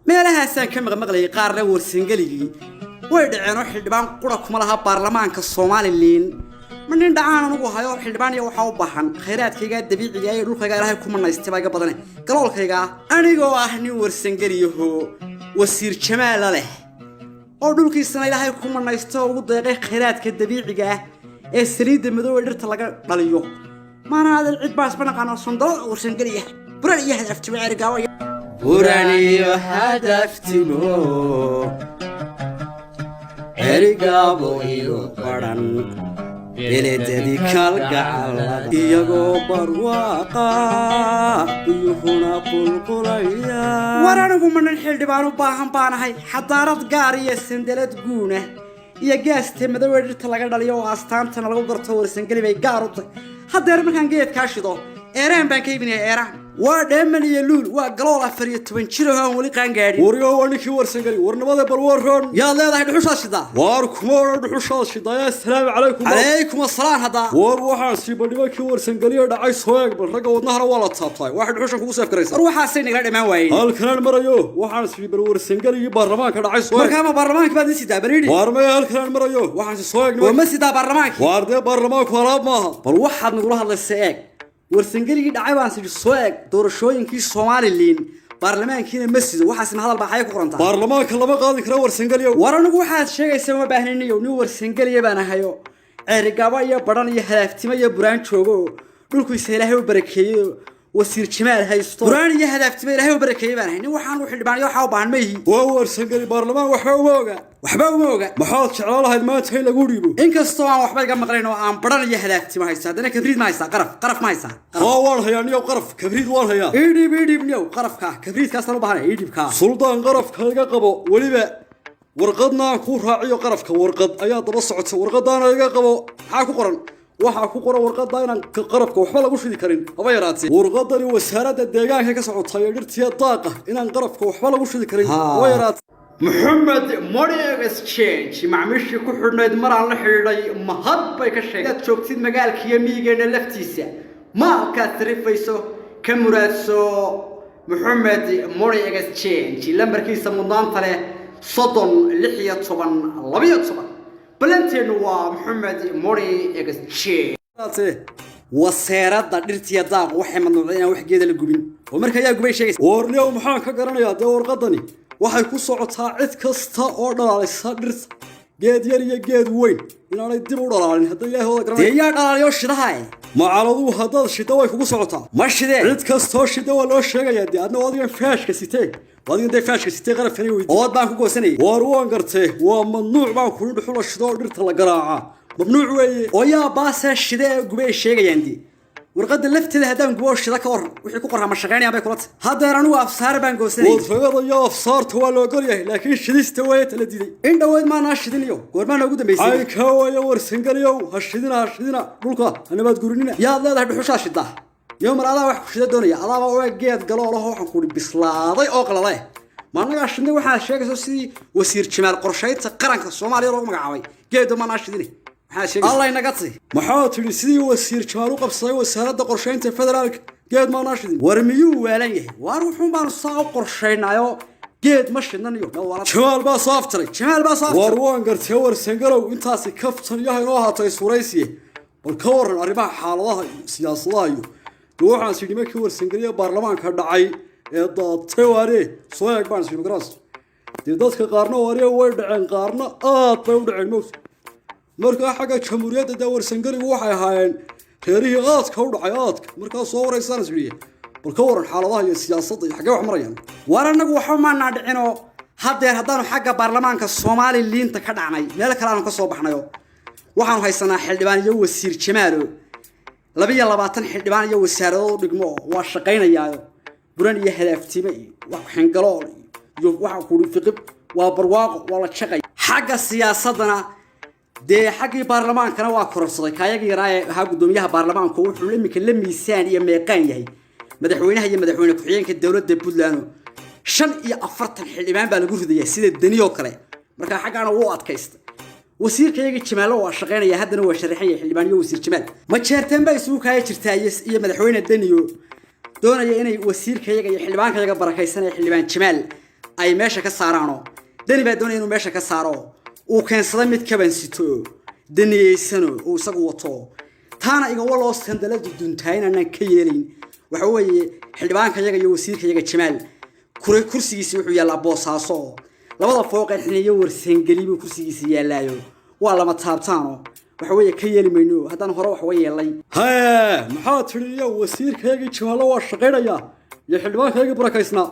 meelahaasaan ka maqmaqlayay qaarna warsangaligii way dhaceen oo xildhibaan qura kuma laha baarlamaanka Soomaaliland ma nin dhacaan anigu hayo xildhibaan iyo waxa u baahan khayraadkayga dabiiciga ah ee dhulkayga Ilaahay ku manaystay baa iga badan galoolkayga anigoo ah nin warsangaliyaho wasiir Jamaal leh oo dhulkiisana Ilaahay ku manaysto ugu deeqay khayraadka dabiiciga ah ee saliidda madow ee dhirta laga dhaliyo maana hadal cid baas banaqana sondoo warsangaliya buran iyo hadafti weerigaawa burani hadaftigo erigabo iyo qaran beledadi kalgacal iyagoo barwaaqa biyuhuna qulqulaya waranigu manan xildhibaan u baahan baanahay xadaarad gaar iyo sandalad guuna iyo gaasta madow ee dhirta laga dhaliyo oo astaantana lagu garto warsangali bay gaar u tahay hadeer markaan geedkaa shido eeraan baan ka iibinaya eeraan waa dheeman iyo luul waa galool 14 jiro aan wali qaan gaadhin wariyo wanikii warsangali warnimada bal waran yaa leedahay dhuxusha shida war kuma dhuxusha shida ya assalaamu calaykum assalaam hada war waxaan si badhiba kii warsangali dhacay sooyag bal raga wadnaha wala taabtay waxa dhuxusha kugu saf karaysa war waxa say nagala dhamaan waayay halkan marayo waxaan si bar warsangali baarlamaanka dhacay sooyag markaa baarlamaanka baad sida bariidi war ma halkan marayo waxaan si sooyag ma sida baarlamaanka war de baarlamaanku walaab maaha bal waxaad nagula hadlaysaa eeg warsangaligii dhacay baan si soo eeg doorashooyinkii Soomaaliland baarlamaankiina masjid waxaasna hadal baa xay ku qoranta baarlamaanka lama qaadin karo warsangaliyo waranigu waxaad sheegaysaa ma baahninayo nin warsangaliyo baan ahayo ceerigaaba iyo badan iyo hadaaftima iyo buraan joogo dhulku Ilaahay u barakeeyo wasiir Jamaal haysto buraan iyo hadaaftima Ilaahay u barakeeyo baan ahay nin waxaan u xildhibaan iyo waxa u baahan ma yihi waa warsangali baarlamaan waxba uma oga maxaad jeclaan lahayd maanta in lagu dhiibo inkastoo aan waxba iga maqlayn oo aan badan iyo hadaaftima haysto hadana kabriid ma haysta qaraf ma haysta waan hayaa niyo qaraf kabriid waan hayaa idib niyo qarafka kabriidkaas u baahan idibka suldaan qarafka iga qabo waliba warqadna ku raaciyo qarafka warqad ayaa daba socota warqadana iga qabo maxaa ku qoran waxa ku qoran warqadda inaan qarafka waxba lagu shidi karin haba yaraatay warqadani wasaaradda deegaanka ka socotay dhirtiya daaqa inaan qarafka waxba lagu shidi karin haba yaraatay محمد موريغ exchange معمشي ku xidhnayd maraan la xidhay mahad bay ka sheegay joogtid magaalka yamigeena laftiisa ma ka tarifayso ka muraadso محمد موريغ exchange lambarkiisa mudnaanta leh 36 balanteenu waa محمد موريغ exchange wasaaradda dhirtiya daaq waxay mamnuuceen wax geeda la gubin oo marka ayaa gubay sheegay warniyow maxaan ka garanayaa de warqadani waxay ku socotaa cid kasta oo dhalaalisa dhirta geed yar iyo geed weyn inaanay dib u dhalaalin hadda Ilaahay wada garanay yaa dhalaaliyo shidaha macaladu hadda shida way kugu socotaa ma shidee cid kasta oo shida waa loo sheegayaa de adna wadiga faashka sitee wadiga faashka sitee qarafkani weydii oo baan ku goosanay war waan gartay waa mamnuuc baan ku dhuxul shido dhirta la garaaca mamnuuc weeye oo yaa baasa shida gubay sheegayaan warqadda lafteeda hadaan gubo shida ka war wixii ku qoraa ma shaqeynayaan bay kulata hadeer anigu afsaar baan goosanay warqadda iyo afsaarta waa loo golyahay laakiin shidista way tala diiday in dhaweyd ma na shidiniyo goormaan ugu dambeysay ay ka wayo warsangaliyo ha shidina dhulka anabaad gurinina yaa leedahay dhuxusha shida iyo mar adaa wax ku shida doonaya adaa waa geed galoolaha waxaan ku bislaaday oo qalalay maanaga shidna waxa sheegayso sidii wasiir Jamaal qorshaynta qaranka Soomaaliya loo magacaabay geedo ma na shidini الله ينقطي محاط لسدي وسير شمال وقبصي وسهرد قرشين تفدرالك قيد ما ناشدين ورميو وعليه واروحون بان الصاو قرشين ايو قيد مشينا نيو شمال با صافتري واروان قرتي ورسنقلو انتاسي كفتن ياهي نوها تيسوريسيه والكورن arrimaha xaaladaha siyaasadda iyo waxaan si dhimay ka warsangaliyay baarlamaanka dhacay ee doodtay waare soo eeg baan si magaraas dadka qaarna waare way dhaceen qaarna aad bay u dhaceen moos marka xaga jamhuuriyadda dawarsangali waxay ahaayeen reerihii aadka u dhacay aadka marka soo wareysaan isriye bal ka waran xaaladaha iyo siyaasadda iyo xagee wax marayaan waranagu waxa ma naadicino haddaan xagga baarlamaanka Soomaaliland ka dhacnay meel kale aan ka soo baxnayo waxaan haysanaa xildhibaan iyo wasiir Jamaal 22 xildhibaan iyo wasaarado dhigmo waa shaqeynayaayo buran iyo hadaaftima wax xingalool iyo waxa ku fiqib waa barwaaqo wala shaqay xagga siyaasadana de xaqii baarlamaankana waa kororsaday kaayaga yaraaye waxa gudoomiyaha baarlamaanku wuxuu imika la miisaan iyo meeqaan yahay madaxweynaha iyo madaxweyne ku-xigeenka dawladda Puntland 45 xildhibaan baa lagu riday sida daniyo kale marka xaqana uu adkaysta wasiirkayga Jamaal waa shaqeynaya haddana waa sharaxay xildhibaan iyo wasiir Jamaal ma jeerteen bay isugu kaay jirtaa iyo madaxweyne daniyo doonaya inay wasiirkayaga iyo xildhibaankayaga barakaysanaya xildhibaan Jamaal ay meesha ka saaraano dani baa doonaya inuu meesha ka saaro uu keensada mid kabansito daniyeysano uu isagu wato taana iga waloo sandalada duntaayna aan ka yeelin waxa weeye xildhibaankayaga iyo wasiirkayaga Jamaal kursigiisa wuxuu yaalaa Boosaaso labada fooq ee xiniyo warsangeli buu kursigiisa yaalaayo waa lama taabtaano waxa weeye ka yeeli mayno haddaan hore wax way yeelay maxaa tiriyo wasiirkayaga Jamaal waa shaqeynaya iyo xildhibaankayaga barakaysna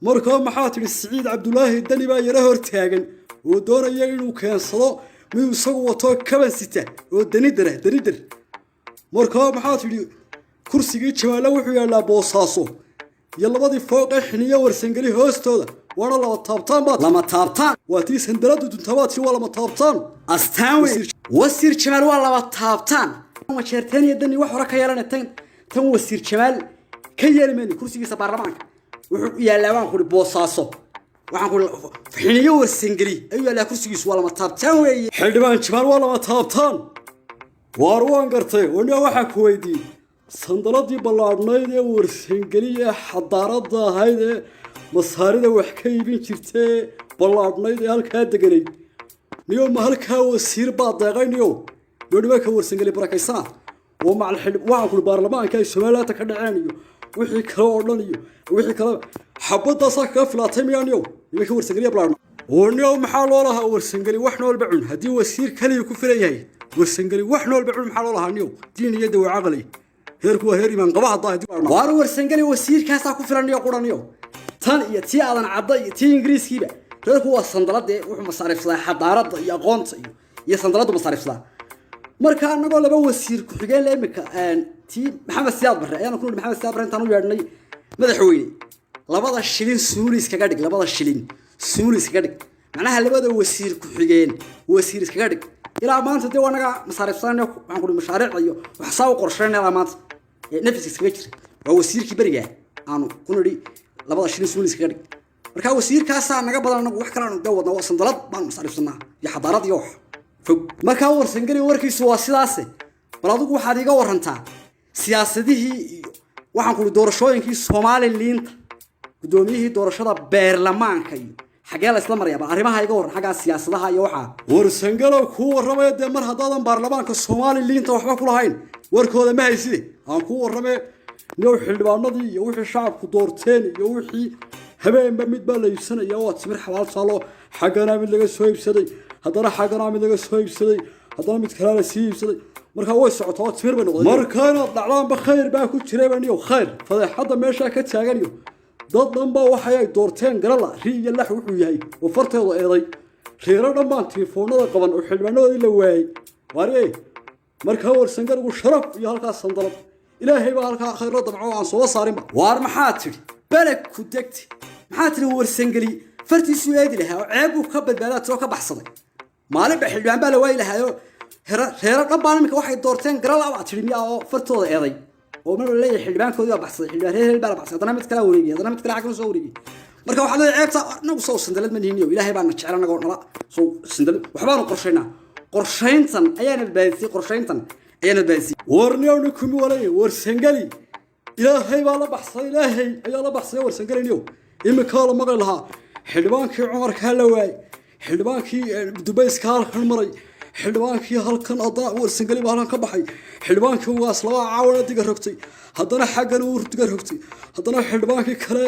markaa maxaa tiri Saciid Cabdullaahi Dani baa yara hor taagan oo doonaya inuu keensado mid isagu wato kabansita oo danidir markaa maxaa tiri kursigii Jamaal wuxuu yaalaa Boosaaso iyo labadii fooq ee xiniyo warsangeli hoostooda وانا لما تابطان بات لما تابطان واتي سندلات ودنتابات شو لما تابطان استاوي وسير جمال والله لما تابطان ما شرتين يدني وحرا كيالنا تن وسير جمال كيال مني كرسيgiisa baarlamaanka wuxuu yaalaa qori Boosaaso waxaan ku xiniyo warsangeli ayuu yaalaa kursigiisa waa lama taabtaan weeye xildhibaan Jamaal waa lama taabtaan waan gartay wana waxa ku weydiin sandaladii ballaadhnayd ee warsangeli ee xadaarada ahayd ee masaarida wax ka iibin jirtay ballaadhnayd ee halka deganay niyo ma halka wasiir baa deeqayniyo dooniba ka warsangeli barakaysana oo macal xilib waxa ku baarlamaanka ay Soomaaliya ka dhaceeniyo wixii kale oo dhan iyo wixii kale xabada sax ka filaatay miyaaniyo nimanka warsangeli ballaadhna oo niyo maxaa loo lahaa warsangeli wax nool bacun hadii wasiir kaliya ku filayahay warsangeli wax nool bacun maxaa loo lahaa niyo diiniyada waa aqalay heerku waa heer iman qabaha daahid waar warsangeli wasiirkaas ku filanayo quraniyo tan iyo tii aadan cadda iyo tii ingiriiskiiba reerku waa sandalada wuxuu masaarifsadaa xadaarada iyo aqoonta iyo sandalada masaarifsadaa marka anagoo laba wasiir ku xigeen la imika tii Maxamed Siyaad Barre ayaan ku Maxamed Siyaad Barre intaan u yeedhnay madaxweyne labada shilin suulis kaga dhig labada shilin suulis kaga dhig macnaha labada wasiir ku xigeen wasiir kaga dhig ilaa maanta dee wanaga masaarifsanay waxaan ku mashaariic iyo wax soo qorsheynaa maanta nafsiis kaga jira waa wasiirkii bariga aanu ku niri labada shilin suulis kaga dhig marka wasiirkaas naga badan anagu wax kale aan wadna waa sandalad baan masaarifsanaa iyo xadaarad iyo wax fog marka warsangeli warkiisu waa sidaas bal adigu waxaad iga warantaa siyaasadihii iyo waxaan ku doorashooyinkii Soomaaliland gudoomiyihii doorashada baarlamaanka iyo xagee la isla marayba arrimaha iga waran xagaa siyaasadaha iyo waxa warsangelo ku waramay de mar hadaadan baarlamaanka Soomaaliland waxba ku lahayn warkooda ma hayside aan ku waramay niyo xildhibaanadii iyo wixii shacabku doorteen iyo wixii habeenba mid baa la iibsanaya oo timir xalaal saalo xagana mid laga soo iibsaday haddana xagana mid laga soo iibsaday haddana mid kale la sii iibsaday marka way socotaa timir bay noqday markaana dhacdaan ba khayr baa ku jiray baniyo khayr fadeexada meesha ka taaganiyo dad dhan baa waxay ay doorteen galala riiyo lax wuxuu yahay oo farteedu eeday reero dhan baan telefoonada qaban oo xildhibaanadoodii la waayay waare marka warsangeligu sharaf iyo halkaas sandalad ilaahay baa halka khayr dabco aan soo saarinba waar maxaa tiri balak ku degti maxaa tiri warsangeli fartiisu eedi lahaa oo ceeb uu ka badbaadaa soo ka baxsaday maalin ba xildhibaan baa la waayay lahaayo reero dhan baan imika waxay doorteen galala waa tiri miyaa oo fartooda eeday oo mar leeyahay xildhibaankoodii waa baxsaday xildhibaan reer baa baxsaday haddana mid kale wareegay haddana mid kale xaggan soo wareegay marka waxa la ceebta nagu soo sandalad ma nihiyo ilaahay baa na jecel anaga nala soo sandalad waxbaanu qorsheyntan ayaana badbaadisay warniyow kuma walay warsangeli ilaahay baa la baxsay ilaahay ayaa la baxsay warsangeli imika la maqal lahaa xildhibaankii Cumar ka la waayay xildhibaankii Dubayska halkan maray xildhibaankii halkan adaa warsangeli baa halkan ka baxay xildhibaankii waas laba caawina diga rogtay haddana xaggan uu diga rogtay haddana xildhibaankii kale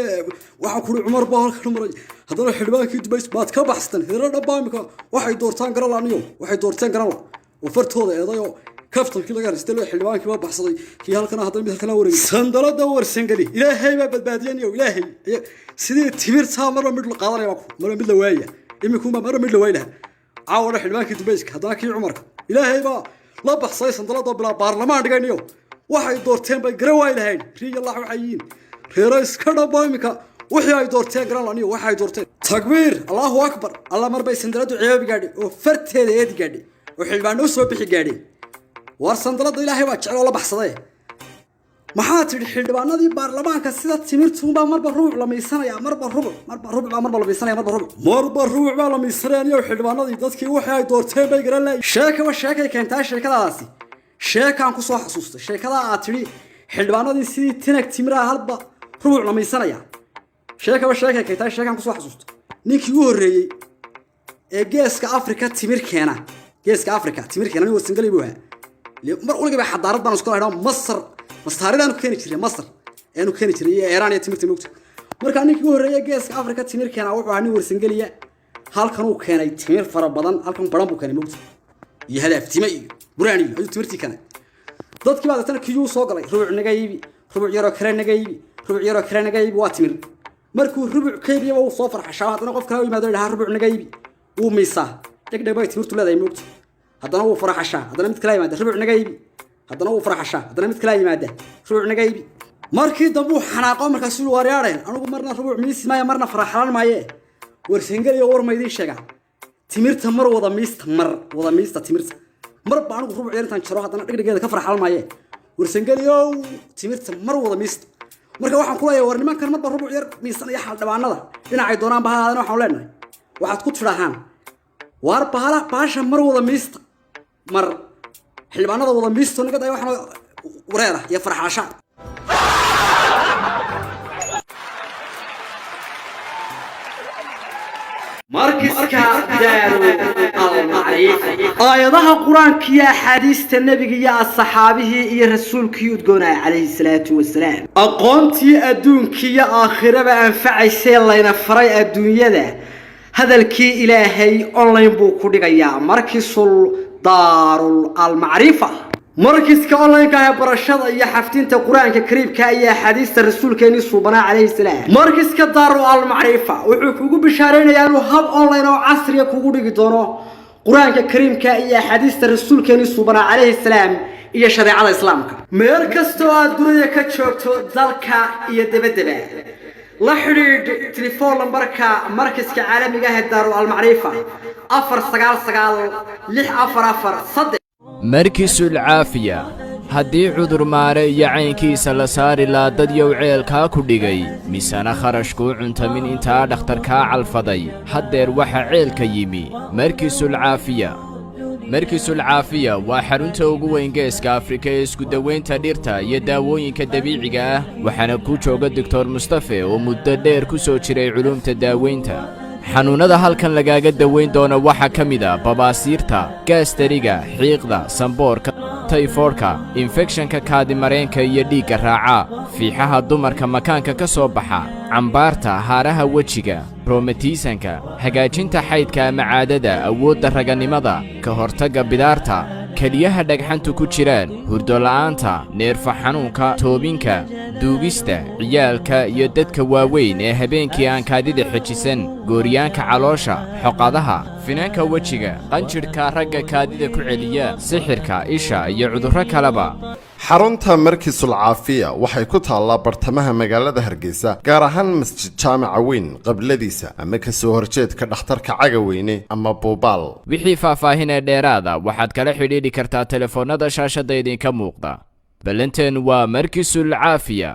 waxa ku Cumar baa halkan maray haddana xildhibaankii Dubays baad ka baxstan heero dhabaamika waxay doortaan garalaaniyo waxay doorteen garala oo fartooda eedayo kaftankii laga haystay xildhibaankii baa baxsaday kii halkan haddana mid kale wareegay sandalada warsangeli ilaahay baa badbaadiyay ilaahay sidii timirta mar mid la qaadanaya mar mid la waaya imika mar mid la waayay عاود حلوانك دبيسك هذاك عمرك إلهي با لا بحصي صندلات بلا برلمان دقينيو واحد دورتين بقرواي لهين ريج الله وحيين رئيس كذا بايمك وحي دورتين قرالانيو واحد دورتين تكبير الله أكبر الله مربي صندلات وعياب قاعد وفرت هذا يد قاعد وحلوان وسوي بحي قاعد ورصندلات إلهي با تعال الله بحصي محاط الحلوان هذه برلمان كسيدة تمرتهم بمربى الربع لما يسنا يا مربى الربع مربى يسنا يا مربى الربع لما يسنا يا الحلوان هذه ضدك وحي دورتين بيقرا لي شاكة والشاكة كانت شاكة راسي شاكة عن قصة حسوسة شاكة عاتري xildhibaanadii sidii tinag timiraha halba rubuc dhamaysanaya sheekaba sheekay sheekan ku soo xasuusto ninkii ugu horeeyay ee geeska Afrika timir keena nin warsangalay buu ahaa mar waliba xadaarad baan isku lahayn masaridan keeni jiray Masar aanu keeni jiray Iran iyo timirta nuugta marka ninkii ugu horeeyay geeska Afrika timir keena wuxuu ahaa nin warsangaliya halkan uu keenay timir fara badan halkan baran buu keenay nuugta iyo hadaaf timay buraani ayuu timirtii keenay dadkii baa tan kiyuu soo galay rubuc naga iibi rubuc yaro kale naga iibi waa timir markuu rubuc kaybiyo uu soo farxashaa hadana qof kale u yimaado ilaha rubuc naga iibi uu miisa degdeg bay timirtu leedahay nuugta hadana uu farxashaa hadana mid kale yimaado rubuc naga iibi hadana uu farxashaa hadana mid kale yimaado rubuc naga iibi markii dambu xanaaqo markaas uu wareereen anigu marna rubuc miisi maayo marna farxalan maaye warsangaliyo war ma idin sheega timirta mar wada miista timirta mar baan anigu rubuc yar intaan jaro hadana dhigdhigeeda ka farxalan maaye warsangaliyo timirta mar wada miista marka waxaan ku leeyahay war nimankan marba rubuc yar miisanaya xal dhabaanada dhinacay doonaan bahaadana waxaan leenahay waxaad ku tirahaan war baasha mar wada miista mar xilbaanada wada miisto naga day waxaan wareera iyo farxasha markiska daaru al-ma'rif aayadaha quraanka iyo xadiista nabiga iyo asxaabihi iyo rasuulkii udgoonay calayhi salaatu wasalaam aqoontii adduunka iyo aakhiraba anfacaysay layna faray adduunyada hadalkii ilaahay online buu ku dhigayaa markisul daarul al-ma'rifa markiska online ka ah barashada iyo xaftinta quraanka kariimka iyo xadiista rasuulkeeni suubana calayhi salaam markiska daarul al-ma'rifa wuxuu kugu bishaareynayaan inuu hab online oo casri ah kugu dhigi doono quraanka kariimka iyo xadiista rasuulkeeni suubana calayhi salaam iyo shariicada islaamka meel kasta oo aad dunida ka joogto dalka iyo dabadaba la xiriir telefoon lambarka markiska caalamiga ah daarul al-ma'rifa 499 مركز العافية هدي عذر ماري يعينكيسا لساري لا دد يوعيل كاكو ديغي ميسانا خرشكو عنتا من انتا دختر كاع الفضي حدير وحا عيل كيمي مركز العافية وحرونتا ugu weyn geeska Afrika ee isku daweynta dhirta iyo daawooyinka dabiiciga ah waxaana ku jooga Dr. Mustafa oo muddo dheer ku soo jiray culumta daaweynta xanuunada halkan lagaaga daweyn doono waxa kamid ah babaasiirta gaasteriga xiiqda samboorka tayfoorka infectionka kaadi mareenka iyo dhiigga raaca fiixaha dumarka makaanka ka soo baxa cambaarta haaraha wajiga roomatiisanka hagaajinta xaydka ama caadada awoodda raganimada ka hortagga bidaarta kaliyaha dhagxantu ku jiraan hurdo la'aanta neerfa xanuunka toobinka duugista ciyaalka iyo dadka waaweyn ee habeenkii aan kaadida xejisan gooriyaanka caloosha xoqadaha finaanka wajiga qanjirka ragga kaadida ku celiya sixirka isha iyo cudurro kaleba xarunta markisul caafiya waxay ku taallaa bartamaha magaalada Hargeysa gaar ahaan masjid jaamaca weyn qabladiisa ama ka soo horjeedka dhakhtarka cagaweyne ama Boobaal wixii faahfaahin dheeraada waxaad kala xidhiidhi kartaa telefoonada shaashada idinka muuqda balanteen waa markisul caafiya